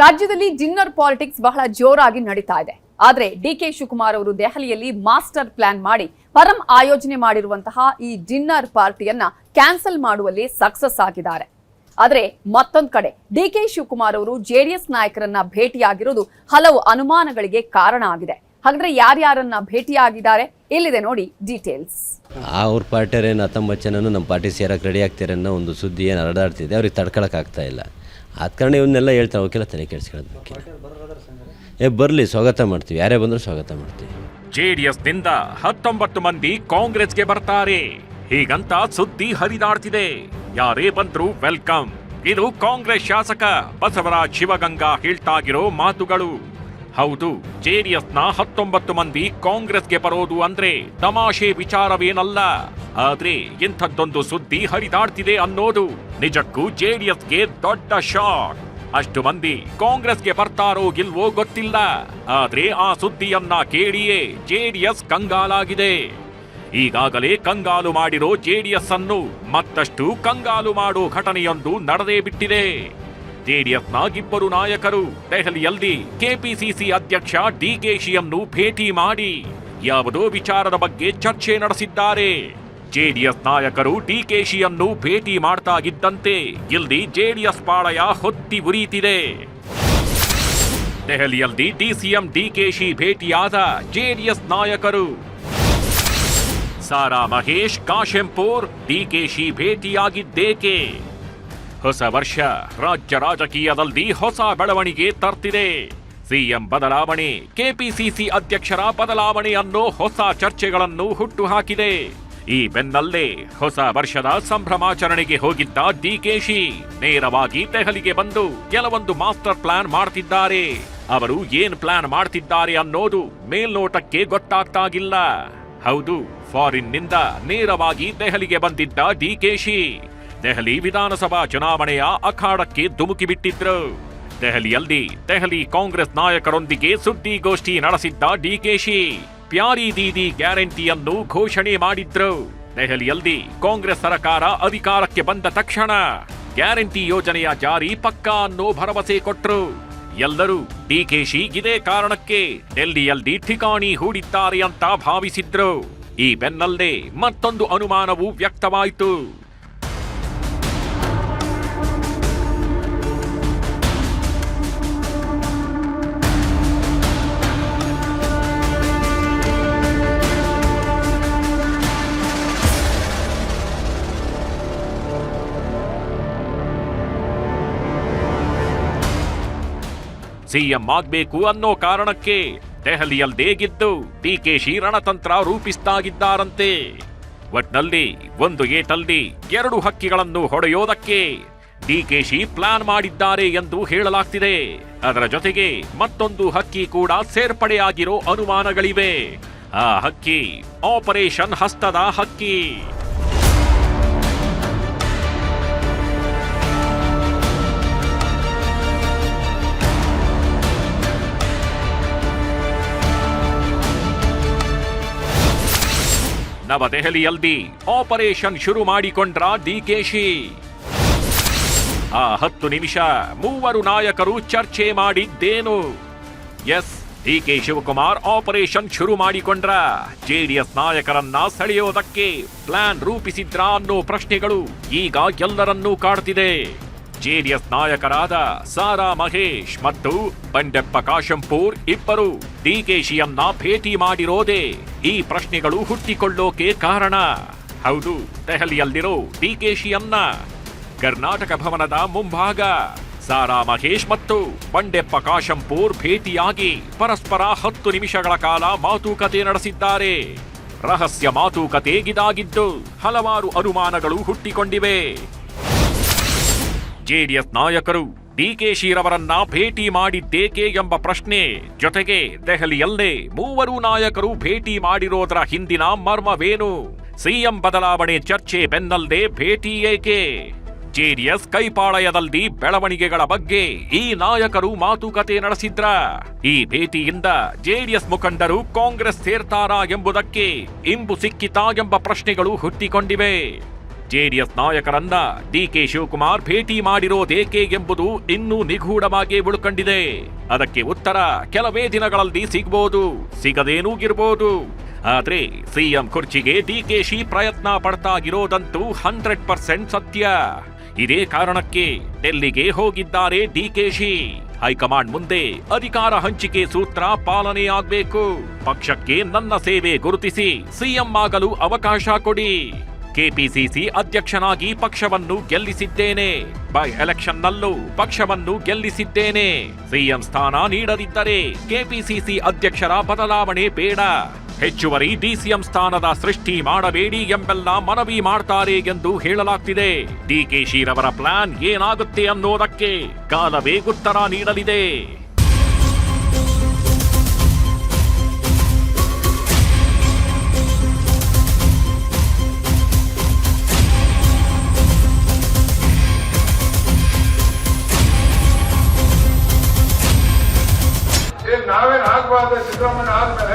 ರಾಜ್ಯದಲ್ಲಿ dinner politics ಬಹಳ ಜೋರಾಗಿ ನಡೀತಾ ಇದೆ. ಆದ್ರೆ ಡಿಕೆ ಶಿವಕುಮಾರ್ ಅವರು ದೆಹಲಿಯಲ್ಲಿ ಮಾಸ್ಟರ್ ಪ್ಲಾನ್ ಮಾಡಿ ಪರಂ ಆಯೋಜನೆ ಮಾಡಿರುವಂತಹ ಈ ಡಿನ್ನರ್ ಪಾರ್ಟಿಯನ್ನ ಕ್ಯಾನ್ಸಲ್ ಮಾಡುವಲ್ಲಿ ಸಕ್ಸಸ್ ಆಗಿದ್ದಾರೆ. ಆದ್ರೆ ಮತ್ತೊಂದು ಕಡೆ ಡಿಕೆ ಶಿವಕುಮಾರ್ ಅವರು ಜೆಡಿಎಸ್ ನಾಯಕರನ್ನ ಭೇಟಿಯಾಗಿರೋದು ಹಲವು ಅನುಮಾನಗಳಿಗೆ ಕಾರಣ ಆಗಿದೆ. ಹಾಗಾದ್ರೆ ಯಾರ್ಯಾರನ್ನ ಭೇಟಿಯಾಗಿದ್ದಾರೆ ಇಲ್ಲಿದೆ ನೋಡಿ ಡೀಟೇಲ್ಸ್. ಅವ್ರ ಪಾರ್ಟಿಯರೇನು 19 ಜನನು ನಮ್ಮ ಪಾರ್ಟಿ ಸೇರಕ್ಕೆ ರೆಡಿ ಆಗ್ತಾರೆ ಅನ್ನೋ ಒಂದು ಸುದ್ದಿ ಏನು ಹರದಾಡ್ತಿದೆ. ಅವ್ರಿಗೆ ತಡ್ಕೊಳಕ್ಕಾಗ್ತಾ ಇಲ್ಲ. ಆದ ಕಾರಣ ಇವನ್ನೆಲ್ಲ ಹೇಳ್ತಾರೆ. ಅವಕ್ಕೆಲ್ಲ ತಲೆ ಕೆಡಿಸ್ಕೊಳ್ಳೋದು ಬರಲಿ, ಸ್ವಾಗತ ಮಾಡ್ತೀವಿ. ಯಾರೇ ಬಂದರೂ ಸ್ವಾಗತ ಮಾಡ್ತೀವಿ. ಜೆಡಿಎಸ್ನಿಂದ 19 ಮಂದಿ ಕಾಂಗ್ರೆಸ್ಗೆ ಬರ್ತಾರೆ ಹೀಗಂತ ಸುದ್ದಿ ಹರಿದಾಡ್ತಿದೆ. ಯಾರೇ ಬಂದ್ರು ವೆಲ್ಕಮ್. ಇದು ಕಾಂಗ್ರೆಸ್ ಶಾಸಕ ಬಸವರಾಜ್ ಶಿವಗಂಗಾ ಹೇಳ್ತಾಗಿರೋ ಮಾತುಗಳು. ಹೌದು, ಜೆಡಿಎಸ್ನ 19 ಮಂದಿ ಕಾಂಗ್ರೆಸ್ಗೆ ಬರೋದು ಅಂದ್ರೆ ತಮಾಷೆ ವಿಚಾರವೇನಲ್ಲ. ಆದ್ರೆ ಇಂಥದ್ದೊಂದು ಸುದ್ದಿ ಹರಿದಾಡ್ತಿದೆ ಅನ್ನೋದು ನಿಜಕ್ಕೂ ಜೆಡಿಎಸ್ಗೆ ದೊಡ್ಡ ಶಾಕ್. ಅಷ್ಟು ಮಂದಿ ಕಾಂಗ್ರೆಸ್ಗೆ ಬರ್ತಾರೋ ಇಲ್ವೋ ಗೊತ್ತಿಲ್ಲ. ಆದ್ರೆ ಆ ಸುದ್ದಿಯನ್ನ ಕೇಳಿಯೇ ಜೆಡಿಎಸ್ ಕಂಗಾಲಾಗಿದೆ. ಈಗಾಗಲೇ ಕಂಗಾಲು ಮಾಡಿರೋ ಜೆಡಿಎಸ್ ಅನ್ನು ಮತ್ತಷ್ಟು ಕಂಗಾಲು ಮಾಡೋ ಘಟನೆಯೊಂದು ನಡೆದೇ ಬಿಟ್ಟಿದೆ. ಜೆಡಿಎಸ್ನ ಇಬ್ಬರು ನಾಯಕರು ದೆಹಲಿಯಲ್ಲಿ ಕೆಪಿಸಿಸಿ ಅಧ್ಯಕ್ಷ ಡಿಕೆಶಿಯನ್ನು ಭೇಟಿ ಮಾಡಿ ಯಾವುದೋ ವಿಚಾರದ ಬಗ್ಗೆ ಚರ್ಚೆ ನಡೆಸಿದ್ದಾರೆ. ಜೆಡಿಎಸ್ ನಾಯಕರು ಡಿಕೆಶಿಯನ್ನು ಭೇಟಿ ಮಾಡ್ತಾ ಇದ್ದಂತೆ ಇಲ್ಲಿ ಜೆಡಿಎಸ್ ಪಾಳಯ ಹೊತ್ತಿ ಉರಿಯುತ್ತಿದೆ. ದೆಹಲಿಯಲ್ಲಿ ಡಿಸಿಎಂ ಡಿಕೆಶಿ ಭೇಟಿಯಾದ ಜೆಡಿಎಸ್ ನಾಯಕರು ಸಾರಾ ಮಹೇಶ್, ಕಾಶೆಂಪುರ್ ಡಿಕೆಶಿ ಭೇಟಿಯಾಗಿದ್ದೇಕೆ? ಹೊಸ ವರ್ಷ ರಾಜ್ಯ ರಾಜಕೀಯದಲ್ಲಿ ಹೊಸ ಬೆಳವಣಿಗೆ ತರ್ತಿದೆ. ಸಿಎಂ ಬದಲಾವಣೆ, ಕೆಪಿಸಿಸಿ ಅಧ್ಯಕ್ಷರ ಬದಲಾವಣೆ ಅನ್ನೋ ಹೊಸ ಚರ್ಚೆಗಳನ್ನು ಹುಟ್ಟುಹಾಕಿದೆ. ಈ ಬೆನ್ನಲ್ಲೇ ಹೊಸ ವರ್ಷದ ಸಂಭ್ರಮಾಚರಣೆಗೆ ಹೋಗಿದ್ದ ಡಿಕೆಶಿ ನೇರವಾಗಿ ದೆಹಲಿಗೆ ಬಂದು ಕೆಲವೊಂದು ಮಾಸ್ಟರ್ ಪ್ಲಾನ್ ಮಾಡ್ತಿದ್ದಾರೆ. ಅವರು ಏನ್ ಪ್ಲಾನ್ ಮಾಡ್ತಿದ್ದಾರೆ ಅನ್ನೋದು ಮೇಲ್ನೋಟಕ್ಕೆ ಗೊತ್ತಾಗ್ತಾಗಿಲ್ಲ. ಹೌದು, ಫಾರಿನ್ನಿಂದ ನೇರವಾಗಿ ದೆಹಲಿಗೆ ಬಂದಿದ್ದ ಡಿಕೆಶಿ ದೆಹಲಿ ವಿಧಾನಸಭಾ ಚುನಾವಣೆಯ ಅಖಾಡಕ್ಕೆ ಧುಮುಕಿಬಿಟ್ಟಿದ್ರು. ದೆಹಲಿಯಲ್ಲಿ ದೆಹಲಿ ಕಾಂಗ್ರೆಸ್ ನಾಯಕರೊಂದಿಗೆ ಸುದ್ದಿಗೋಷ್ಠಿ ನಡೆಸಿದ್ದ ಡಿಕೆಶಿ ಪ್ಯಾರಿ ದೀದಿ ಗ್ಯಾರಂಟಿಯನ್ನು ಘೋಷಣೆ ಮಾಡಿದ್ರು. ದೆಹಲಿಯಲ್ಲಿ ಕಾಂಗ್ರೆಸ್ ಸರ್ಕಾರ ಅಧಿಕಾರಕ್ಕೆ ಬಂದ ತಕ್ಷಣ ಗ್ಯಾರಂಟಿ ಯೋಜನೆಯ ಜಾರಿ ಪಕ್ಕಾ ಅನ್ನೋ ಭರವಸೆ ಕೊಟ್ರು. ಎಲ್ಲರೂ ಡಿಕೆಶಿ ಇದೇ ಕಾರಣಕ್ಕೆ ಡೆಲ್ಲಿಯಲ್ಲಿ ಠಿಕಾಣಿ ಹೂಡಿದ್ದಾರೆ ಅಂತ ಭಾವಿಸಿದ್ರು. ಈ ಬೆನ್ನಲ್ಲೇ ಮತ್ತೊಂದು ಅನುಮಾನವೂ ವ್ಯಕ್ತವಾಯಿತು. ಸಿಎಂ ಆಗ್ಬೇಕು ಅನ್ನೋ ಕಾರಣಕ್ಕೆ ದೆಹಲಿಯಲ್ಲೇಗಿದ್ದು ಡಿಕೆಶಿ ರಣತಂತ್ರ ರೂಪಿಸ್ತಾಗಿದ್ದಾರಂತೆ. ಒಟ್ನಲ್ಲಿ ಒಂದು ಏಟಲ್ಲಿ 2 ಹಕ್ಕಿಗಳನ್ನು ಹೊಡೆಯೋದಕ್ಕೆ ಡಿಕೆಶಿ ಪ್ಲಾನ್ ಮಾಡಿದ್ದಾರೆ ಎಂದು ಹೇಳಲಾಗ್ತಿದೆ. ಅದರ ಜೊತೆಗೆ ಮತ್ತೊಂದು ಹಕ್ಕಿ ಕೂಡ ಸೇರ್ಪಡೆಯಾಗಿರೋ ಅನುಮಾನಗಳಿವೆ. ಆ ಹಕ್ಕಿ ಆಪರೇಷನ್ ಹಸ್ತದ ಹಕ್ಕಿ. ನವದೆಹಲಿಯಲ್ಲಿ ಆಪರೇಷನ್ ಶುರು ಮಾಡಿಕೊಂಡ್ರ ಡಿಕೆಶಿ. ಆ 10 ನಿಮಿಷ ಮೂವರು ನಾಯಕರು ಚರ್ಚೆ ಮಾಡಿದ್ದೇನು? ಎಸ್, ಡಿಕೆ ಶಿವಕುಮಾರ್ ಆಪರೇಷನ್ ಶುರು ಮಾಡಿಕೊಂಡ್ರ ಜೆಡಿಎಸ್ ನಾಯಕರನ್ನ ಸೆಳೆಯೋದಕ್ಕೆ ಪ್ಲಾನ್ ರೂಪಿಸಿದ್ರ ಅನ್ನೋ ಪ್ರಶ್ನೆಗಳು ಈಗ ಎಲ್ಲರನ್ನೂ ಕಾಡ್ತಿದೆ. ಜೆಡಿಎಸ್ ನಾಯಕರಾದ ಸಾರಾ ಮಹೇಶ್ ಮತ್ತು ಬಂಡೆಪ್ಪ ಕಾಶೆಂಪುರ್ ಇಬ್ಬರು ಡಿಕೆಶಿಯನ್ನ ಭೇಟಿ ಮಾಡಿರೋದೇ ಈ ಪ್ರಶ್ನೆಗಳು ಹುಟ್ಟಿಕೊಳ್ಳೋಕೆ ಕಾರಣ. ಹೌದು, ದೆಹಲಿಯಲ್ಲಿರೋ ಡಿಕೆಶಿಯನ್ನ ಕರ್ನಾಟಕ ಭವನದ ಮುಂಭಾಗ ಸಾರಾ ಮಹೇಶ್ ಮತ್ತು ಬಂಡೆಪ್ಪ ಕಾಶೆಂಪುರ್ ಭೇಟಿಯಾಗಿ ಪರಸ್ಪರ 10 ನಿಮಿಷಗಳ ಕಾಲ ಮಾತುಕತೆ ನಡೆಸಿದ್ದಾರೆ. ರಹಸ್ಯ ಮಾತುಕತೆ ಇದಾಗಿದ್ದು ಹಲವಾರು ಅನುಮಾನಗಳು ಹುಟ್ಟಿಕೊಂಡಿವೆ. ಜೆಡಿಎಸ್ ನಾಯಕರು ಡಿಕೆಶಿರವರನ್ನ ಭೇಟಿ ಮಾಡಿದ್ದೇಕೆ ಎಂಬ ಪ್ರಶ್ನೆ ಜೊತೆಗೆ ದೆಹಲಿಯಲ್ಲೇ ಮೂವರು ನಾಯಕರು ಭೇಟಿ ಮಾಡಿರೋದರ ಹಿಂದಿನ ಮರ್ಮವೇನು? ಸಿಎಂ ಬದಲಾವಣೆ ಚರ್ಚೆ ಬೆನ್ನಲ್ಲೇ ಭೇಟಿ ಏಕೆ? ಜೆಡಿಎಸ್ ಕೈಪಾಳಯದಲ್ಲಿ ಬೆಳವಣಿಗೆಗಳ ಬಗ್ಗೆ ಈ ನಾಯಕರು ಮಾತುಕತೆ ನಡೆಸಿದ್ರ? ಈ ಭೇಟಿಯಿಂದ ಜೆಡಿಎಸ್ ಮುಖಂಡರು ಕಾಂಗ್ರೆಸ್ ಸೇರ್ತಾರಾ ಎಂಬುದಕ್ಕೆ ಇಂಬು ಸಿಕ್ಕಿತಾ ಎಂಬ ಪ್ರಶ್ನೆಗಳು ಹುಟ್ಟಿಕೊಂಡಿವೆ. ಜೆಡಿಎಸ್ ನಾಯಕರನ್ನ ಡಿಕೆ ಶಿವಕುಮಾರ್ ಭೇಟಿ ಮಾಡಿರೋದೇಕೆ ಎಂಬುದು ಇನ್ನೂ ನಿಗೂಢವಾಗಿ ಉಳ್ಕೊಂಡಿದೆ. ಅದಕ್ಕೆ ಉತ್ತರ ಕೆಲವೇ ದಿನಗಳಲ್ಲಿ ಸಿಗಬಹುದು, ಸಿಗದೇನೂಗಿರಬಹುದು. ಆದ್ರೆ ಸಿಎಂ ಕುರ್ಚಿಗೆ ಡಿಕೆಶಿ ಪ್ರಯತ್ನ ಪಡ್ತಾ ಇರೋದಂತೂ 100% ಸತ್ಯ. ಇದೇ ಕಾರಣಕ್ಕೆ ಡೆಲ್ಲಿಗೆ ಹೋಗಿದ್ದಾರೆ ಡಿಕೆಶಿ. ಹೈಕಮಾಂಡ್ ಮುಂದೆ ಅಧಿಕಾರ ಹಂಚಿಕೆ ಸೂತ್ರ ಪಾಲನೆ ಆಗ್ಬೇಕು. ಪಕ್ಷಕ್ಕೆ ನನ್ನ ಸೇವೆ ಗುರುತಿಸಿ ಸಿಎಂ ಆಗಲು ಅವಕಾಶ ಕೊಡಿ. ಕೆಪಿಸಿಸಿ ಅಧ್ಯಕ್ಷನಾಗಿ ಪಕ್ಷವನ್ನು ಗೆಲ್ಲಿಸಿದ್ದೇನೆ. ಬೈ ಎಲೆಕ್ಷನ್ನಲ್ಲೂ ಪಕ್ಷವನ್ನು ಗೆಲ್ಲಿಸಿದ್ದೇನೆ. ಸಿಎಂ ಸ್ಥಾನ ನೀಡದಿದ್ದರೆ ಕೆಪಿಸಿಸಿ ಅಧ್ಯಕ್ಷರ ಬದಲಾವಣೆ ಬೇಡ. ಹೆಚ್ಚುವರಿ ಡಿಸಿಎಂ ಸ್ಥಾನದ ಸೃಷ್ಟಿ ಮಾಡಬೇಡಿ ಎಂಬೆಲ್ಲ ಮನವಿ ಮಾಡ್ತಾರೆ ಎಂದು ಹೇಳಲಾಗ್ತಿದೆ. ಡಿಕೆಶಿರವರ ಪ್ಲಾನ್ ಏನಾಗುತ್ತೆ ಅನ್ನೋದಕ್ಕೆ ಕಾಲವೇ ಉತ್ತರ ನೀಡಲಿದೆ. ನಾವೇನು ಆಗ್ಬಾರ್ದು, ಸಿದ್ದರಾಮಯ್ಯ ಆದ್ಮೇಲೆ